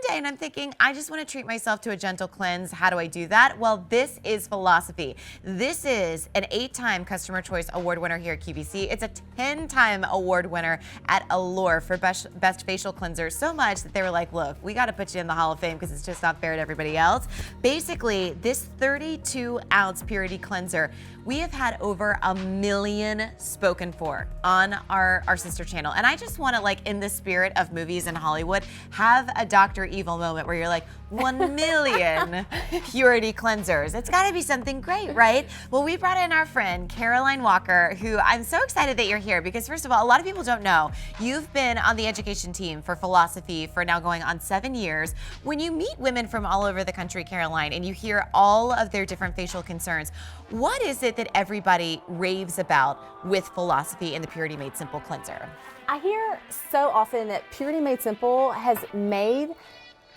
Monday and I'm thinking, I just want to treat myself to a gentle cleanse. How do I do that? Well, this is Philosophy. This is an 8-time Customer Choice Award winner here at QVC. It's a 10-time award winner at Allure for best facial cleanser, so much that they were like, look, we got to put you in the Hall of Fame because it's just not fair to everybody else. Basically, this 32-ounce purity cleanser, we have had over 1 million spoken for on our sister channel. And I just want to, like, in the spirit of movies in Hollywood, have a Dr. Evil moment where you're like, 1 million purity cleansers. It's got to be something great, right? Well, we brought in our friend, Caroline Walker, who I'm so excited that you're here because, first of all, a lot of people don't know, you've been on the education team for Philosophy for now going on 7 years. When you meet women from all over the country, Caroline, and you hear all of their different facial concerns, what is it that everybody raves about with Philosophy and the Purity Made Simple cleanser? I hear so often that Purity Made Simple has made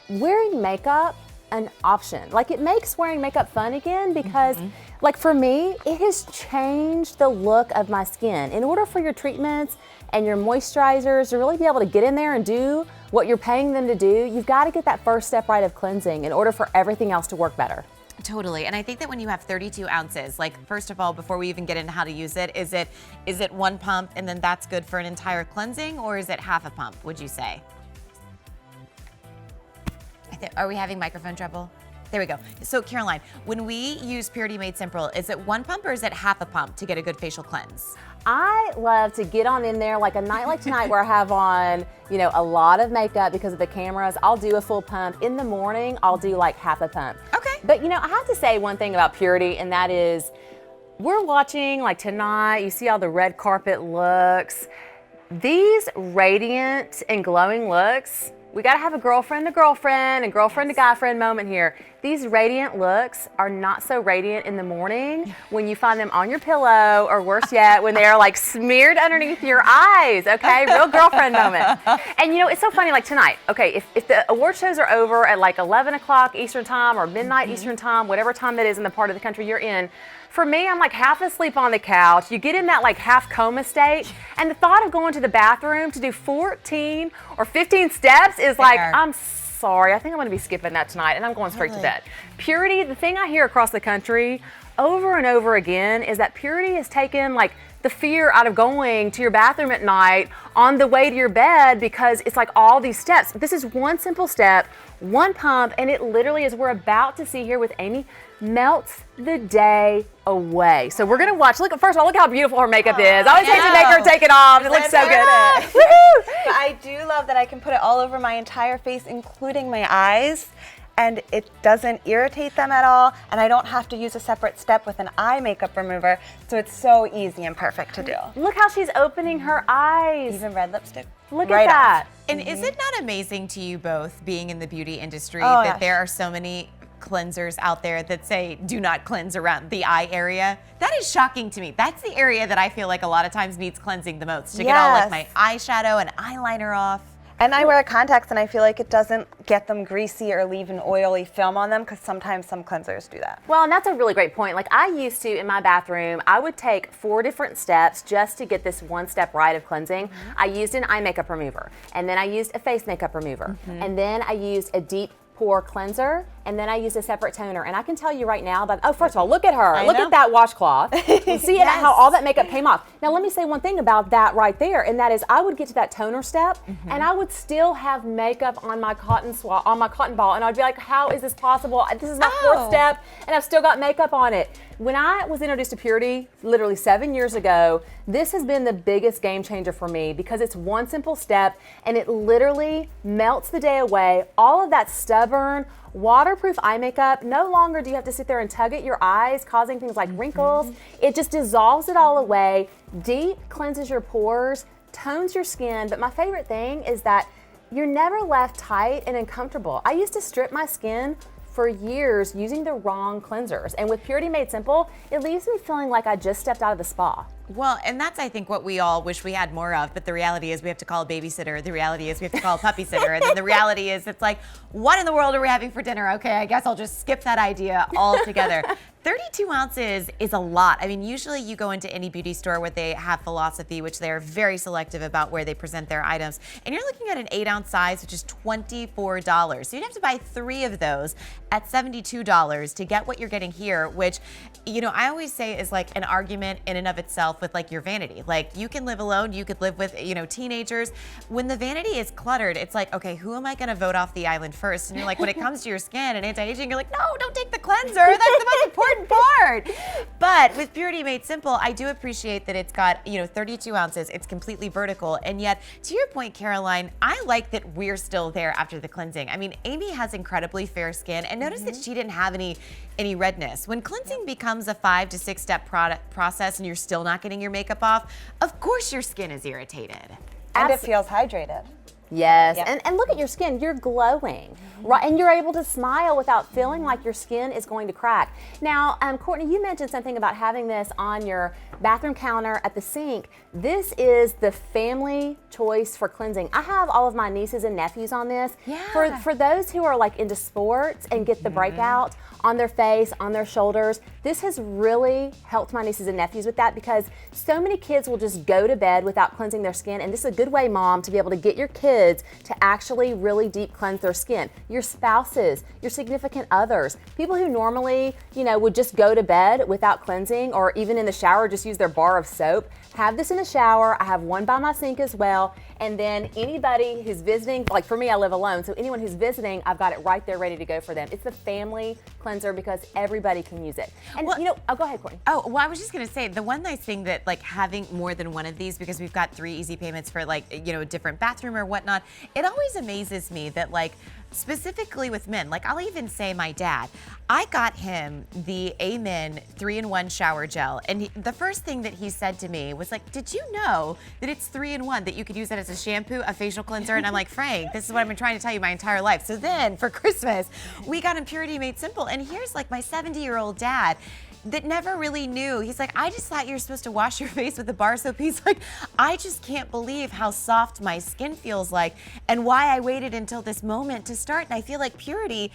wearing makeup an option. Like, it makes wearing makeup fun again because, like, for me, it has changed the look of my skin. In order for your treatments and your moisturizers to really be able to get in there and do what you're paying them to do, you've got to get that first step right of cleansing in order for everything else to work better. Totally, and I think that when you have 32 ounces, like, first of all, before we even get into how to use it, is it one pump and then that's good for an entire cleansing, or is it half a pump, would you say? Are we having microphone trouble? There we go. So Caroline, when we use Purity Made Simple, is it one pump or is it half a pump to get a good facial cleanse? I love to get on in there like a night like tonight where I have on, you know, a lot of makeup because of the cameras. I'll do a full pump. In the morning, I'll do like half a pump. Okay. But, you know, I have to say one thing about Purity, and that is we're watching like tonight, you see all the red carpet looks. These radiant and glowing looks, we got to have a girlfriend to girlfriend and girlfriend to guy friend moment here. These radiant looks are not so radiant in the morning when you find them on your pillow, or worse yet, when they're like smeared underneath your eyes, okay? Real girlfriend moment. And you know, it's so funny, like tonight, okay, if the award shows are over at like 11 o'clock Eastern time or midnight Eastern time, whatever time that is in the part of the country you're in, for me, I'm like half asleep on the couch. You get in that like half coma state, and the thought of going to the bathroom to do 14 or 15 steps is like, I'm sorry, I think I'm gonna be skipping that tonight, and I'm going straight to bed. Purity, the thing I hear across the country over and over again is that Purity has taken like the fear out of going to your bathroom at night on the way to your bed, because it's like all these steps. This is one simple step, one pump, and it literally, as we're about to see here with Amy, melts the day away. So we're gonna watch. Look, first of all, look how beautiful her makeup is. I always hate to make her take it off. It looks so good. But I do love that I can put it all over my entire face, including my eyes, and it doesn't irritate them at all, and I don't have to use a separate step with an eye makeup remover, so it's so easy and perfect to do. Look how she's opening her eyes. Even red lipstick. Look at that. And is it not amazing to you both, being in the beauty industry, that there are so many cleansers out there that say do not cleanse around the eye area? That is shocking to me. That's the area that I feel like a lot of times needs cleansing the most, to get all like my eyeshadow and eyeliner off. And I wear contacts, and I feel like it doesn't get them greasy or leave an oily film on them, because sometimes some cleansers do that. Well, and that's a really great point. Like, I used to, in my bathroom, I would take 4 different steps just to get this one step right of cleansing. I used an eye makeup remover, and then I used a face makeup remover, and then I used a deep pore cleanser, and then I used a separate toner. And I can tell you right now that, oh, first of all, look at her. Look at that washcloth. See how all that makeup came off. Now, let me say one thing about that right there, and that is I would get to that toner step, and I would still have makeup on my cotton ball, and I'd be like, how is this possible? This is my 4th step, and I've still got makeup on it. When I was introduced to Purity, literally 7 years ago, this has been the biggest game changer for me, because it's one simple step, and it literally melts the day away. All of that stubborn, waterproof eye makeup, no longer do you have to sit there and tug at your eyes, causing things like wrinkles. It just dissolves it all away, deep cleanses your pores, tones your skin. But my favorite thing is that you're never left tight and uncomfortable. I used to strip my skin for years using the wrong cleansers, and with Purity Made Simple, it leaves me feeling like I just stepped out of the spa. Well, and that's, I think, what we all wish we had more of, but the reality is we have to call a babysitter. The reality is we have to call a puppy sitter. And then the reality is it's like, what in the world are we having for dinner? Okay, I guess I'll just skip that idea altogether. 32 ounces is a lot. I mean, usually you go into any beauty store where they have Philosophy, which they're very selective about where they present their items, and you're looking at an 8-ounce size, which is $24. So you'd have to buy 3 of those at $72 to get what you're getting here, which, you know, I always say is like an argument in and of itself with like your vanity. Like, you can live alone, you could live with, you know, teenagers. When the vanity is cluttered, it's like, okay, who am I gonna vote off the island first? And you're like, when it comes to your skin and anti-aging, you're like, no, don't take the cleanser. That's the most important part. But with Purity Made Simple, I do appreciate that it's got, you know, 32 ounces. It's completely vertical. And yet, to your point, Caroline, I like that we're still there after the cleansing. I mean, Amy has incredibly fair skin, and notice that she didn't have any redness. When cleansing becomes a 5 to 6 step process and you're still not getting your makeup off, of course your skin is irritated. And it feels hydrated. Yes, Yep. and look at your skin, you're glowing, right? And you're able to smile without feeling like your skin is going to crack. Now, Courtney, you mentioned something about having this on your bathroom counter at the sink. This is the family choice for cleansing. I have all of my nieces and nephews on this. Yeah. For those who are like into sports and get the breakout on their face, on their shoulders, this has really helped my nieces and nephews with that, because so many kids will just go to bed without cleansing their skin, and this is a good way, Mom, to be able to get your kids to actually really deep cleanse their skin. Your spouses, your significant others, people who normally, you know, would just go to bed without cleansing, or even in the shower just use their bar of soap. Have this in the shower. I have one by my sink as well. And then anybody who's visiting, like for me, I live alone, so anyone who's visiting, I've got it right there ready to go for them. It's the family cleanser because everybody can use it. And Well, you know, oh, go ahead, Courtney. Oh, well, I was just gonna say, the one nice thing that like having more than one of these, because we've got 3 easy payments for like, you know, a different bathroom or whatnot, it always amazes me that like, specifically with men, like I'll even say my dad, I got him the Amen 3-in-1 shower gel, and the first thing that he said to me was like, did you know that it's 3-in-1, that you could use it as a shampoo, a facial cleanser? And I'm like, Frank, this is what I've been trying to tell you my entire life. So then for Christmas, we got him Purity Made Simple, and here's like my 70-year-old dad that never really knew. He's like, I just thought you were supposed to wash your face with a bar soap. He's like, I just can't believe how soft my skin feels like and why I waited until this moment to start. And I feel like Purity,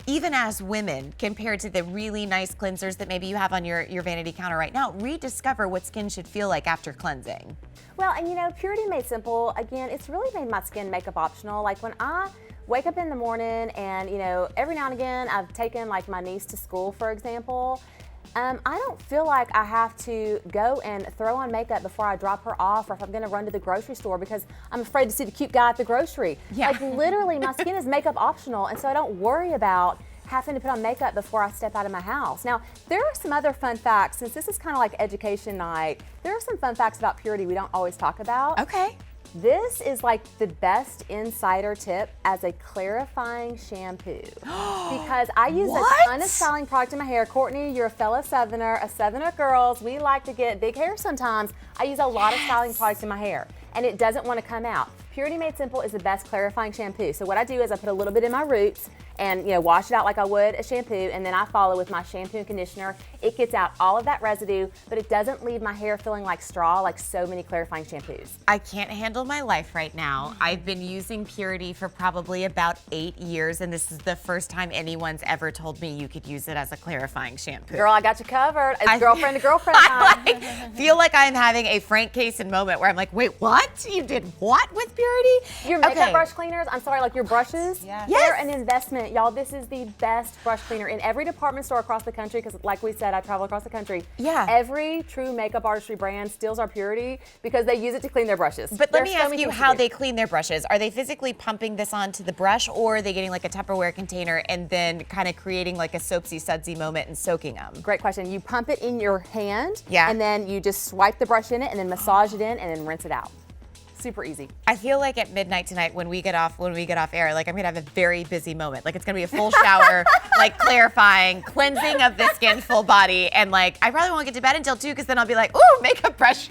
even as women, compared to the really nice cleansers that maybe you have on your vanity counter right now, rediscover what skin should feel like after cleansing. Well, and you know, Purity Made Simple, again, it's really made my skin makeup optional. Like when I wake up in the morning and, you know, every now and again, I've taken like my niece to school, for example, I don't feel like I have to go and throw on makeup before I drop her off, or if I'm gonna run to the grocery store because I'm afraid to see the cute guy at the grocery. Yeah. Like literally my skin is makeup optional, and so I don't worry about having to put on makeup before I step out of my house. Now, there are some other fun facts, since this is kind of like education night, there are some fun facts about Purity we don't always talk about. Okay. This is like the best insider tip as a clarifying shampoo. Because I use a ton of styling product in my hair. Courtney, you're a fellow Southerner, a Southerner girls, we like to get big hair sometimes. I use a lot of styling products in my hair, and it doesn't want to come out. Purity Made Simple is the best clarifying shampoo. So what I do is I put a little bit in my roots and, you know, wash it out like I would a shampoo, and then I follow with my shampoo and conditioner. It gets out all of that residue, but it doesn't leave my hair feeling like straw like so many clarifying shampoos. I can't handle my life right now. I've been using Purity for probably about 8 years, and this is the first time anyone's ever told me you could use it as a clarifying shampoo. Girl, I got you covered. It's girlfriend to girlfriend I time. feel like I'm having a Frank Kaysen moment where I'm like, wait, what? You did what with Purity? Your makeup Okay. brush cleaners, I'm sorry, like your brushes, Yes. they're an investment. Y'all, this is the best brush cleaner in every department store across the country, because like we said, I travel across the country. Yeah. Every true makeup artistry brand steals our Purity because they use it to clean their brushes. But let There's me so ask many you things to how do. they clean their brushes. Are they physically pumping this onto the brush, or are they getting like a Tupperware container and then kind of creating like a soapsy sudsy moment and soaking them? Great question. You pump it in your hand, Yeah. and then you just swipe the brush in it and then massage it in and then rinse it out. Super easy. I feel like at midnight tonight when we get off air, like I'm gonna have a very busy moment. Like it's gonna be a full shower, like clarifying, cleansing of the skin, full body, and like I probably won't get to bed until 2 because then I'll be like, ooh, makeup brush.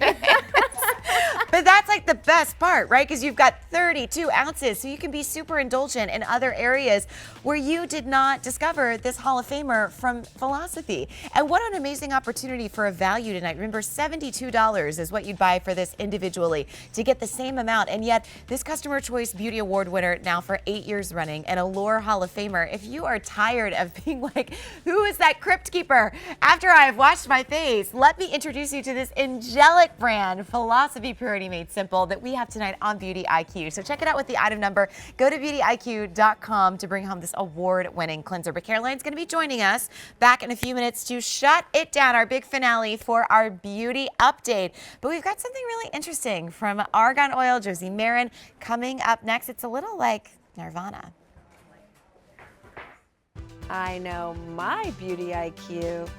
But that's like the best part, right? Because you've got 32 ounces, so you can be super indulgent in other areas where you did not discover this Hall of Famer from Philosophy. And what an amazing opportunity for a value tonight. Remember, $72 is what you'd buy for this individually to get the same amount. And yet, this Customer Choice Beauty Award winner now for 8 years running, and Allure Hall of Famer, if you are tired of being like, who is that crypt keeper? After I've washed my face, let me introduce you to this angelic brand, Philosophy Purity Made Simple, that we have tonight on Beauty IQ. So check it out with the item number. Go to beautyiq.com to bring home this award-winning cleanser. But Caroline's going to be joining us back in a few minutes to shut it down, our big finale for our beauty update. But we've got something really interesting from Argan Oil, Josie Marin, coming up next. It's a little like Nirvana. I know my beauty IQ.